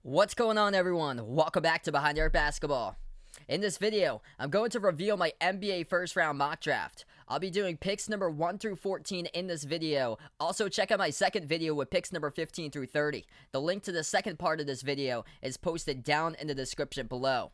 What's going on, everyone? Welcome back to Behind the Arc Basketball. In this video, I'm going to reveal my NBA first round mock draft. I'll be doing picks number 1 through 14 in this video. Also, check out my second video with picks number 15 through 30. The link to the second part of this video is posted down in the description below.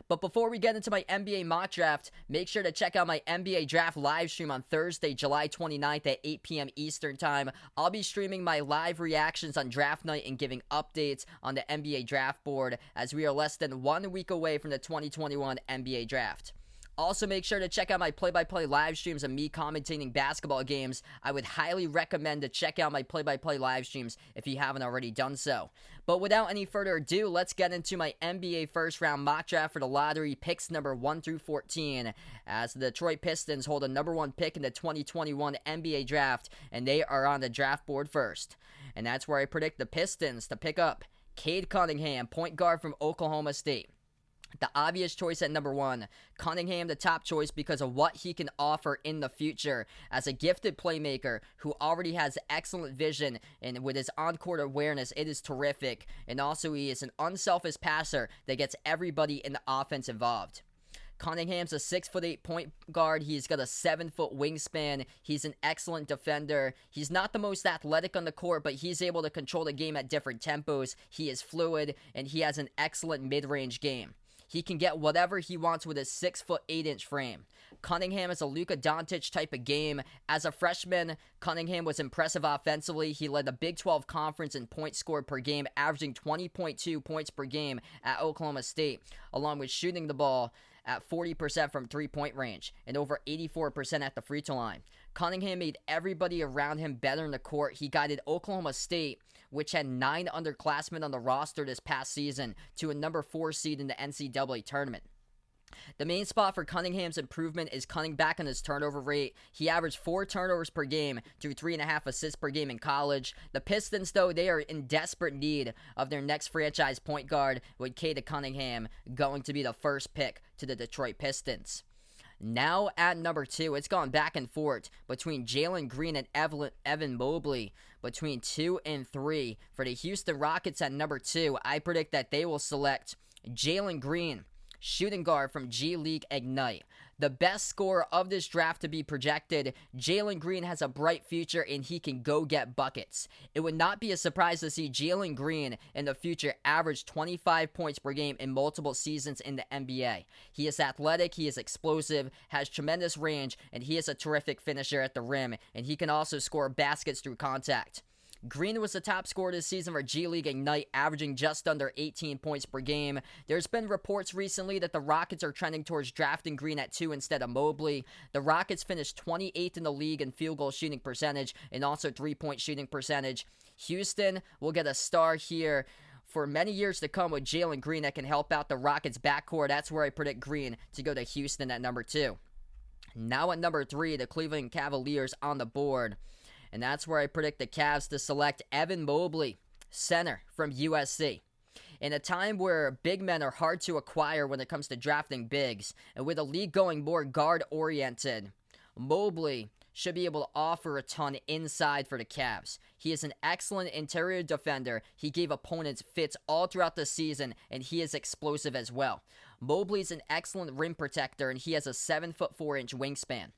But before we get into my NBA mock draft, make sure to check out my NBA draft live stream on Thursday, July 29th at 8 p.m. Eastern Time. I'll be streaming my live reactions on draft night and giving updates on the NBA draft board as we are less than 1 week away from the 2021 NBA draft. Also, make sure to check out my play-by-play live streams of me commentating basketball games. I would highly recommend to check out my play-by-play live streams if you haven't already done so. But without any further ado, let's get into my NBA first round mock draft for the lottery, picks number 1 through 14, as the Detroit Pistons hold a number 1 pick in the 2021 NBA draft, and they are on the draft board first. And that's where I predict the Pistons to pick up Cade Cunningham, point guard from Oklahoma State. The obvious choice at number 1, Cunningham the top choice because of what he can offer in the future as a gifted playmaker who already has excellent vision, and with his on-court awareness, it is terrific. And also, he is an unselfish passer that gets everybody in the offense involved. Cunningham's a 6'8" point guard. He's got a 7-foot wingspan. He's an excellent defender. He's not the most athletic on the court, but he's able to control the game at different tempos. He is fluid, and he has an excellent mid-range game. He can get whatever he wants with his 6'8" frame. Cunningham is a Luka Doncic type of game. As a freshman, Cunningham was impressive offensively. He led the Big 12 Conference in points scored per game, averaging 20.2 points per game at Oklahoma State, along with shooting the ball at 40% from three-point range and over 84% at the free throw line. Cunningham made everybody around him better in the court. He guided Oklahoma State, which had 9 underclassmen on the roster this past season, to a number 4 seed in the NCAA tournament. The main spot for Cunningham's improvement is cutting back on his turnover rate. He averaged 4 turnovers per game through 3.5 assists per game in college. The Pistons, though, they are in desperate need of their next franchise point guard, with Cade Cunningham going to be the first pick to the Detroit Pistons. Now at number 2, it's gone back and forth between Jalen Green and Evan Mobley. Between 2 and 3 for the Houston Rockets at number 2, I predict that they will select Jalen Green, shooting guard from G League Ignite. The best scorer of this draft to be projected, Jalen Green has a bright future and he can go get buckets. It would not be a surprise to see Jalen Green in the future average 25 points per game in multiple seasons in the NBA. He is athletic, he is explosive, has tremendous range, and he is a terrific finisher at the rim, and he can also score baskets through contact. Green was the top scorer this season for G League Ignite, averaging just under 18 points per game. There's been reports recently that the Rockets are trending towards drafting Green at 2 instead of Mobley. The Rockets finished 28th in the league in field goal shooting percentage and also 3-point shooting percentage. Houston will get a star here for many years to come with Jalen Green that can help out the Rockets' backcourt. That's where I predict Green to go to Houston at number 2. Now at number 3, the Cleveland Cavaliers on the board. And that's where I predict the Cavs to select Evan Mobley, center from USC. In a time where big men are hard to acquire when it comes to drafting bigs, and with a league going more guard-oriented, Mobley should be able to offer a ton inside for the Cavs. He is an excellent interior defender. He gave opponents fits all throughout the season, and he is explosive as well. Mobley is an excellent rim protector, and he has a 7'4" wingspan.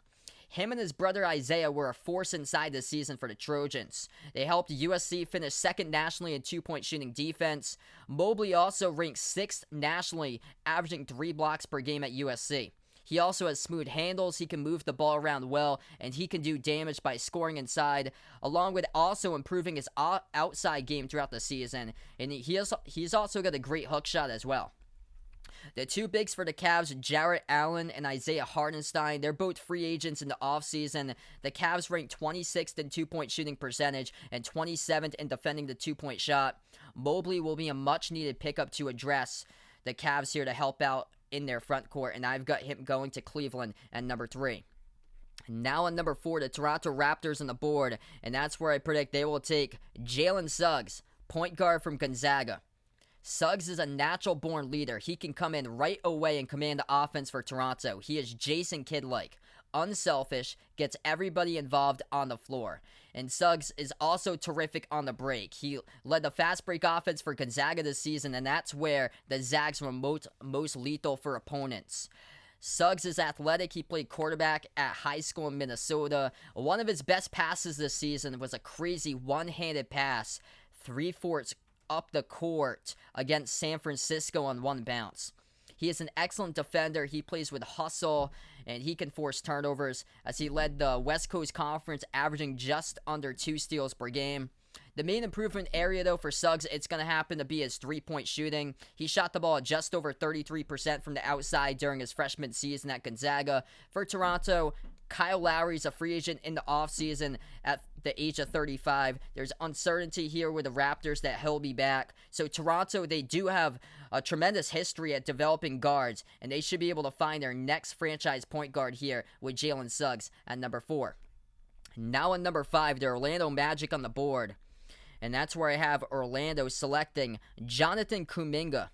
Him and his brother Isaiah were a force inside this season for the Trojans. They helped USC finish 2nd nationally in 2-point shooting defense. Mobley also ranked 6th nationally, averaging 3 blocks per game at USC. He also has smooth handles, he can move the ball around well, and he can do damage by scoring inside, along with also improving his outside game throughout the season. And he's also got a great hook shot as well. The 2 bigs for the Cavs, Jarrett Allen and Isaiah Hartenstein, they're both free agents in the offseason. The Cavs ranked 26th in 2-point shooting percentage and 27th in defending the 2-point shot. Mobley will be a much-needed pickup to address the Cavs here to help out in their front court, and I've got him going to Cleveland at number 3. Now at number 4, the Toronto Raptors on the board, and that's where I predict they will take Jalen Suggs, point guard from Gonzaga. Suggs is a natural-born leader. He can come in right away and command the offense for Toronto. He is Jason Kidd-like. Unselfish, gets everybody involved on the floor. And Suggs is also terrific on the break. He led the fast break offense for Gonzaga this season, and that's where the Zags were most lethal for opponents. Suggs is athletic. He played quarterback at high school in Minnesota. One of his best passes this season was a crazy one-handed pass, 3/4 up the court against San Francisco on one bounce. He is an excellent defender. He plays with hustle, and he can force turnovers, as he led the West Coast Conference, averaging just under 2 steals per game. The main improvement area, though, for Suggs, it's going to happen to be his three-point shooting. He shot the ball at just over 33% from the outside during his freshman season at Gonzaga. For Toronto, Kyle Lowry's a free agent in the offseason at the age of 35. There's uncertainty here with the Raptors that he'll be back. So Toronto, they do have a tremendous history at developing guards, and they should be able to find their next franchise point guard here with Jalen Suggs at number 4. Now at number 5, the Orlando Magic on the board. And that's where I have Orlando selecting Jonathan Kuminga,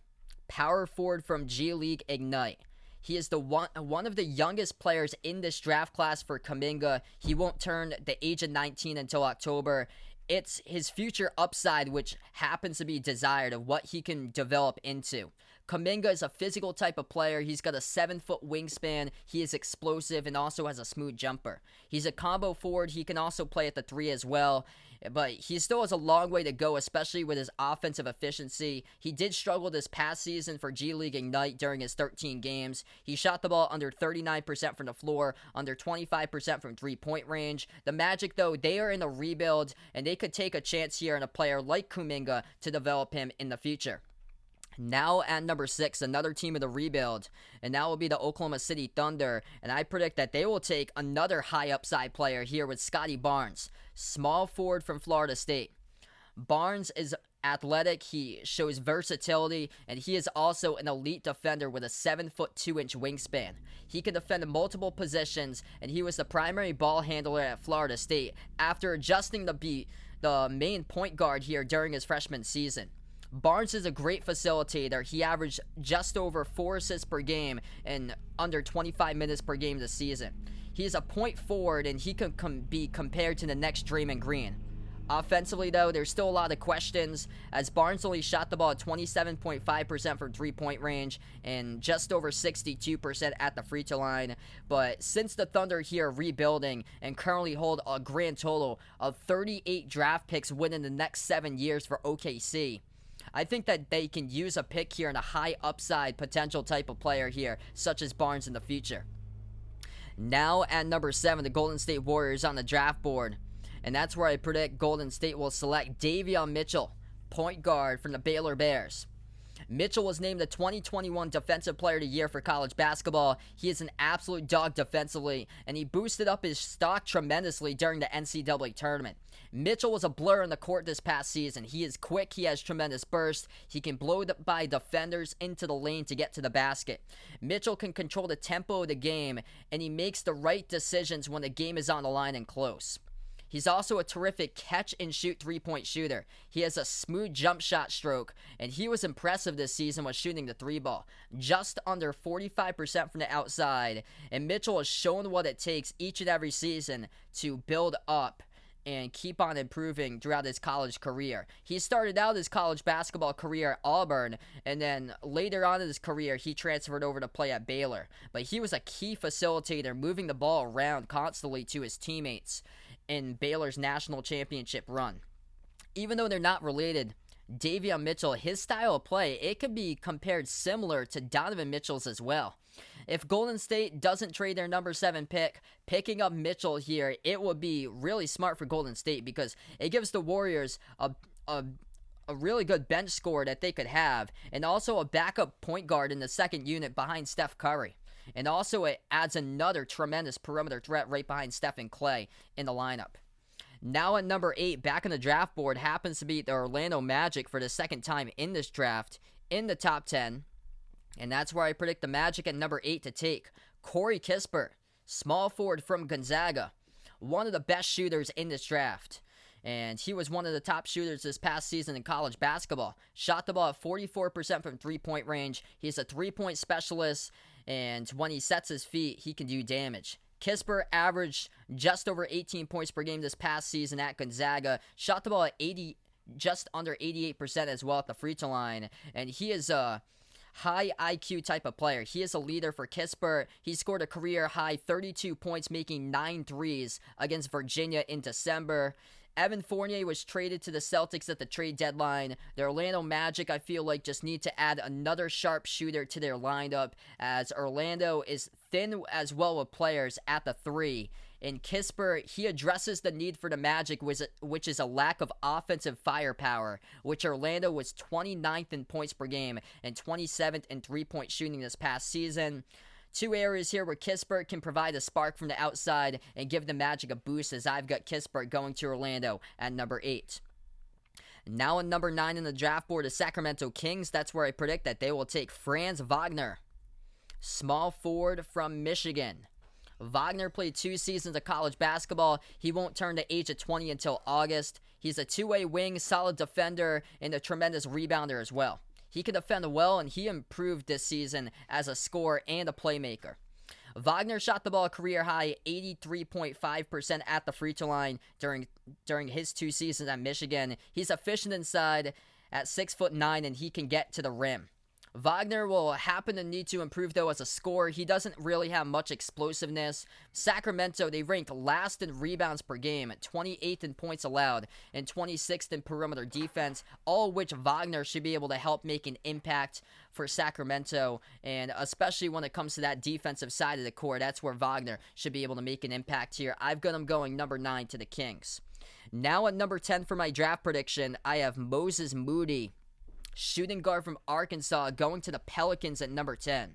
power forward from G League Ignite. He is the one of the youngest players in this draft class for Kuminga. He won't turn the age of 19 until October. It's his future upside which happens to be desired of what he can develop into. Kuminga is a physical type of player. He's got a 7-foot wingspan. He is explosive and also has a smooth jumper. He's a combo forward. He can also play at the 3 as well. But he still has a long way to go, especially with his offensive efficiency. He did struggle this past season for G League Ignite during his 13 games. He shot the ball under 39% from the floor, under 25% from three-point range. The Magic, though, they are in a rebuild, and they could take a chance here on a player like Kuminga to develop him in the future. Now at number 6, another team of the rebuild, and that will be the Oklahoma City Thunder, and I predict that they will take another high upside player here with Scottie Barnes, small forward from Florida State. Barnes is athletic, he shows versatility, and he is also an elite defender with a 7-foot 2-inch wingspan. He can defend multiple positions, and he was the primary ball handler at Florida State after adjusting to be the main point guard here during his freshman season. Barnes is a great facilitator. He averaged just over 4 assists per game and under 25 minutes per game this season. He is a point forward, and he can be compared to the next Draymond Green. Offensively, though, there's still a lot of questions, as Barnes only shot the ball at 27.5% from three-point range and just over 62% at the free throw line. But since the Thunder here are rebuilding and currently hold a grand total of 38 draft picks within the next 7 years for OKC, I think that they can use a pick here and a high upside potential type of player here, such as Barnes in the future. Now at number 7, the Golden State Warriors on the draft board. And that's where I predict Golden State will select Davion Mitchell, point guard from the Baylor Bears. Mitchell was named the 2021 Defensive Player of the Year for college basketball. He is an absolute dog defensively, and he boosted up his stock tremendously during the NCAA tournament. Mitchell was a blur on the court this past season. He is quick, he has tremendous burst, he can blow by defenders into the lane to get to the basket. Mitchell can control the tempo of the game, and he makes the right decisions when the game is on the line and close. He's also a terrific catch-and-shoot three-point shooter. He has a smooth jump shot stroke, and he was impressive this season with shooting the 3-ball, just under 45% from the outside. And Mitchell has shown what it takes each and every season to build up and keep on improving throughout his college career. He started out his college basketball career at Auburn, and then later on in his career, he transferred over to play at Baylor. But he was a key facilitator, moving the ball around constantly to his teammates in Baylor's national championship run. Even though they're not related, Davion Mitchell, his style of play, it could be compared similar to Donovan Mitchell's as well. If Golden State doesn't trade their number 7 pick, picking up Mitchell here, it would be really smart for Golden State because it gives the Warriors a really good bench score that they could have, and also a backup point guard in the second unit behind Steph Curry. And also it adds another tremendous perimeter threat right behind Stephen Clay in the lineup. Now at number 8, back on the draft board, happens to be the Orlando Magic for the second time in this draft, in the top 10. And that's where I predict the Magic at number 8 to take Corey Kispert, small forward from Gonzaga, one of the best shooters in this draft. And he was one of the top shooters this past season in college basketball. Shot the ball at 44% from three-point range. He's a three-point specialist, and when he sets his feet, he can do damage. Kispert averaged just over 18 points per game this past season at Gonzaga. Shot the ball at just under 88% as well at the free throw line. And he is a high IQ type of player. He is a leader for Kispert. He scored a career high 32 points, making 9 threes against Virginia in December. Evan Fournier was traded to the Celtics at the trade deadline. The Orlando Magic, I feel like, just need to add another sharp shooter to their lineup, as Orlando is thin as well with players at the 3. In Kispert, he addresses the need for the Magic, which is a lack of offensive firepower, which Orlando was 29th in points per game and 27th in three-point shooting this past season. 2 areas here where Kispert can provide a spark from the outside and give the Magic a boost, as I've got Kispert going to Orlando at number 8. Now at number 9 in the draft board is Sacramento Kings. That's where I predict that they will take Franz Wagner, small forward from Michigan. Wagner played 2 seasons of college basketball. He won't turn the age of 20 until August. He's a two-way wing, solid defender, and a tremendous rebounder as well. He can defend well, and he improved this season as a scorer and a playmaker. Wagner shot the ball career high 83.5% at the free throw line during his 2 seasons at Michigan. He's efficient inside at 6'9", and he can get to the rim. Wagner will happen to need to improve, though, as a scorer. He doesn't really have much explosiveness. Sacramento, they ranked last in rebounds per game, 28th in points allowed, and 26th in perimeter defense, all of which Wagner should be able to help make an impact for Sacramento, and especially when it comes to that defensive side of the court. That's where Wagner should be able to make an impact here. I've got him going number 9 to the Kings. Now at number 10 for my draft prediction, I have Moses Moody, shooting guard from Arkansas, going to the Pelicans at number 10.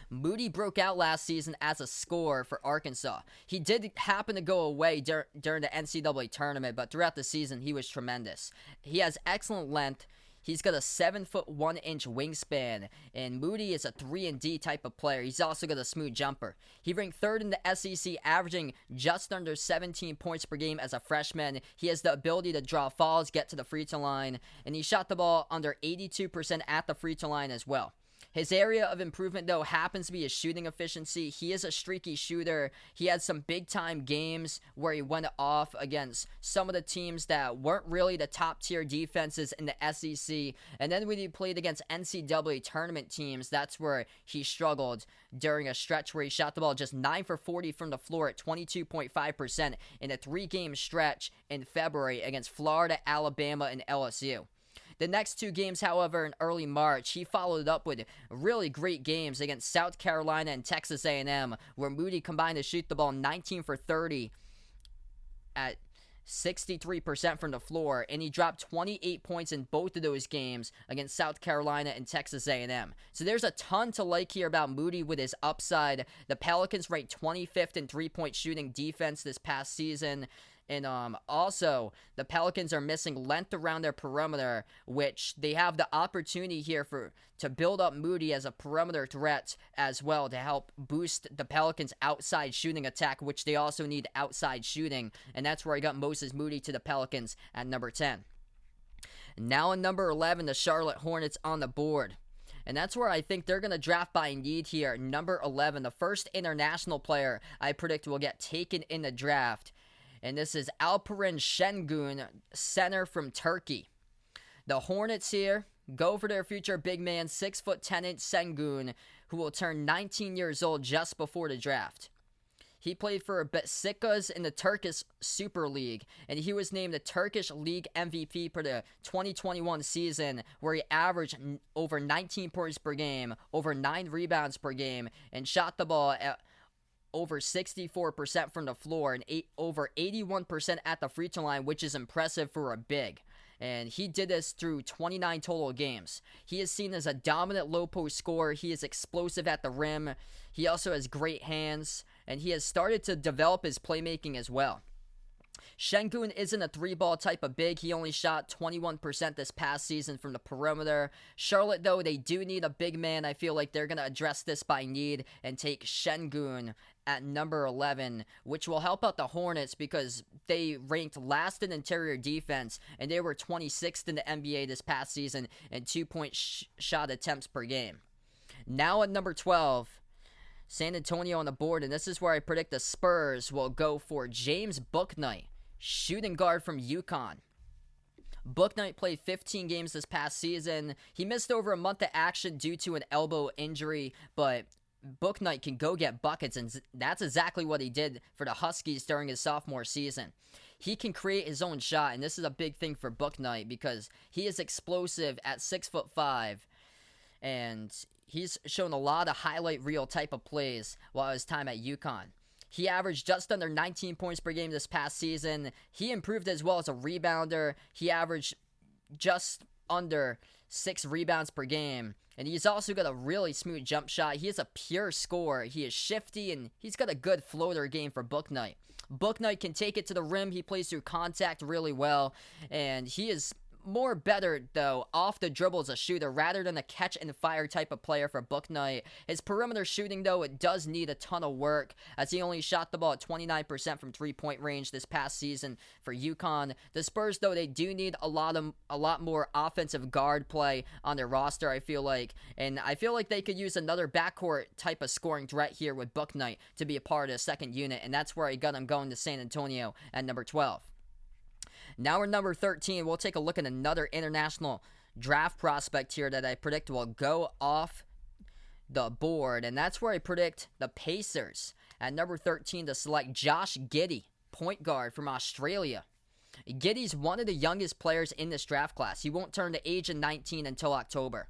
Moody broke out last season as a scorer for Arkansas. He did happen to go away during the NCAA tournament, but throughout the season, he was tremendous. He has excellent length. He's got a 7'1" wingspan, and Moody is a 3-and-D type of player. He's also got a smooth jumper. He ranked 3rd in the SEC, averaging just under 17 points per game as a freshman. He has the ability to draw fouls, get to the free throw line, and he shot the ball under 82% at the free throw line as well. His area of improvement, though, happens to be his shooting efficiency. He is a streaky shooter. He had some big-time games where he went off against some of the teams that weren't really the top-tier defenses in the SEC. And then when he played against NCAA tournament teams, that's where he struggled during a stretch where he shot the ball just 9 for 40 from the floor at 22.5% in a 3-game stretch in February against Florida, Alabama, and LSU. The next 2 games, however, in early March, he followed up with really great games against South Carolina and Texas A&M, where Moody combined to shoot the ball 19 for 30 at 63% from the floor, and he dropped 28 points in both of those games against South Carolina and Texas A&M. So there's a ton to like here about Moody with his upside. The Pelicans ranked 25th in three-point shooting defense this past season. And also, the Pelicans are missing length around their perimeter, which they have the opportunity here to build up Moody as a perimeter threat as well to help boost the Pelicans' outside shooting attack, which they also need outside shooting. And that's where I got Moses Moody to the Pelicans at number 10. Now at number 11, the Charlotte Hornets on the board. And that's where I think they're going to draft by need here. Number 11, the first international player I predict will get taken in the draft. And this is Alperen Sengun, center from Turkey. The Hornets here go for their future big man, 6'10" Sengun, who will turn 19 years old just before the draft. He played for BESIKTAS in the Turkish Super League, and he was named the Turkish League MVP for the 2021 season, where he averaged over 19 points per game, over 9 rebounds per game, and shot the ball at over 64% from the floor and over 81% at the free throw line, which is impressive for a big. And he did this through 29 total games. He is seen as a dominant low post scorer. He is explosive at the rim. He also has great hands, and he has started to develop his playmaking as well. Sengun isn't a 3-ball type of big. He only shot 21% this past season from the perimeter. Charlotte, though, they do need a big man. I feel like they're going to address this by need and take Sengun at number 11, which will help out the Hornets because they ranked last in interior defense, and they were 26th in the NBA this past season in 2-point shot attempts per game. Now at number 12, San Antonio on the board, and this is where I predict the Spurs will go for James Bouknight, shooting guard from UCONN. Bouknight played 15 games this past season. He missed over a month of action due to an elbow injury, but Bouknight can go get buckets, and that's exactly what he did for the Huskies during his sophomore season. He can create his own shot, and this is a big thing for Bouknight because he is explosive at 6'5", and he's shown a lot of highlight reel type of plays while his time at UConn. He averaged just under 19 points per game this past season. He improved as well as a rebounder. He averaged just under 6 rebounds per game. And he's also got a really smooth jump shot. He is a pure scorer. He is shifty, and he's got a good floater game for Bouknight. Bouknight can take it to the rim. He plays through contact really well. And he is more better, though, off the dribble as a shooter rather than a catch-and-fire type of player for Bouknight. His perimeter shooting, though, it does need a ton of work, as he only shot the ball at 29% from three-point range this past season for UConn. The Spurs, though, they do need a lot more offensive guard play on their roster, I feel like. And I feel like they could use another backcourt type of scoring threat here with Bouknight to be a part of the second unit, and that's where I got him going to San Antonio at number 12. Now we're number 13. We'll take a look at another international draft prospect here that I predict will go off the board. And that's where I predict the Pacers at number 13 to select Josh Giddey, point guard from Australia. Giddey's one of the youngest players in this draft class. He won't turn the age of 19 until October.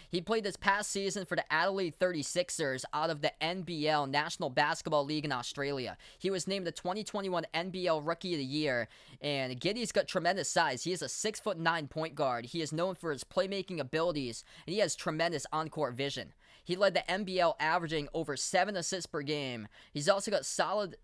He played this past season for the Adelaide 36ers out of the NBL, National Basketball League in Australia. He was named the 2021 NBL Rookie of the Year, and Giddey's got tremendous size. He is a 6'9" point guard. He is known for his playmaking abilities, and he has tremendous on-court vision. He led the NBL averaging over 7 assists per game. He's also got solid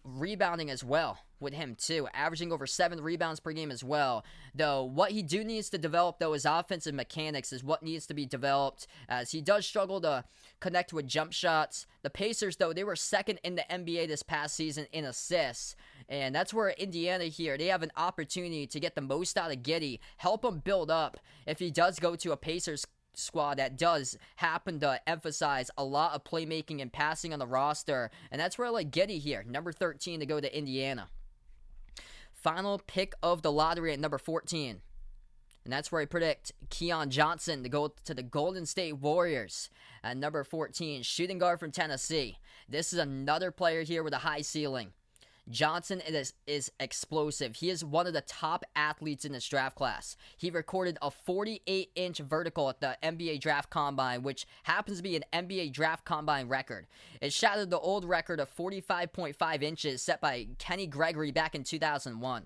rebounding as well with him too, averaging over 7 rebounds per game as well. Though what he needs to develop, though, his offensive mechanics is what needs to be developed, as he does struggle to connect with jump shots. The Pacers, though, they were second in the NBA this past season in assists, and that's where Indiana here, they have an opportunity to get the most out of Giddey, help him build up if he does go to a Pacers squad that does happen to emphasize a lot of playmaking and passing on the roster. And that's where I like Giddey here, number 13 to go to Indiana. Final pick of the lottery at number 14. And that's where I predict Keon Johnson to go to the Golden State Warriors at number 14, shooting guard from Tennessee. This is another player here with a high ceiling. Johnson is explosive. He is one of the top athletes in this draft class. He recorded a 48-inch vertical at the NBA Draft Combine, which happens to be an NBA Draft Combine record. It shattered the old record of 45.5 inches set by Kenny Gregory back in 2001.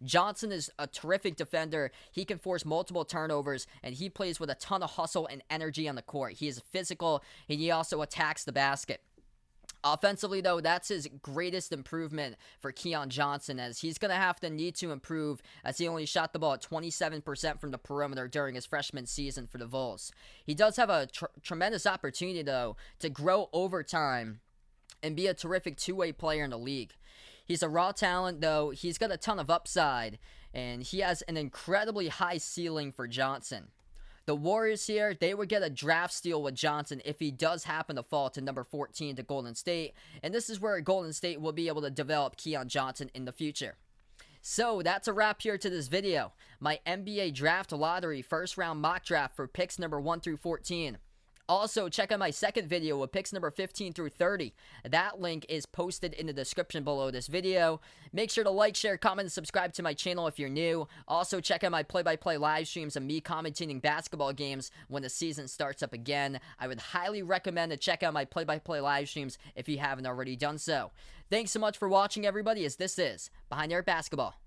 Johnson is a terrific defender. He can force multiple turnovers, and he plays with a ton of hustle and energy on the court. He is physical, and he also attacks the basket. Offensively, though, that's his greatest improvement for Keon Johnson, as he's going to need to improve, as he only shot the ball at 27% from the perimeter during his freshman season for the Vols. He does have a tremendous opportunity, though, to grow over time and be a terrific two-way player in the league. He's a raw talent, though. He's got a ton of upside, and he has an incredibly high ceiling for Johnson. The Warriors here, they would get a draft steal with Johnson if he does happen to fall to number 14 to Golden State. And this is where Golden State will be able to develop Keon Johnson in the future. So that's a wrap here to this video. My NBA Draft Lottery first round mock draft for picks number 1 through 14. Also, check out my second video with picks number 15 through 30. That link is posted in the description below this video. Make sure to like, share, comment, and subscribe to my channel if you're new. Also, check out my play-by-play live streams of me commentating basketball games when the season starts up again. I would highly recommend to check out my play-by-play live streams if you haven't already done so. Thanks so much for watching, everybody, as this is Behind the Arc Basketball.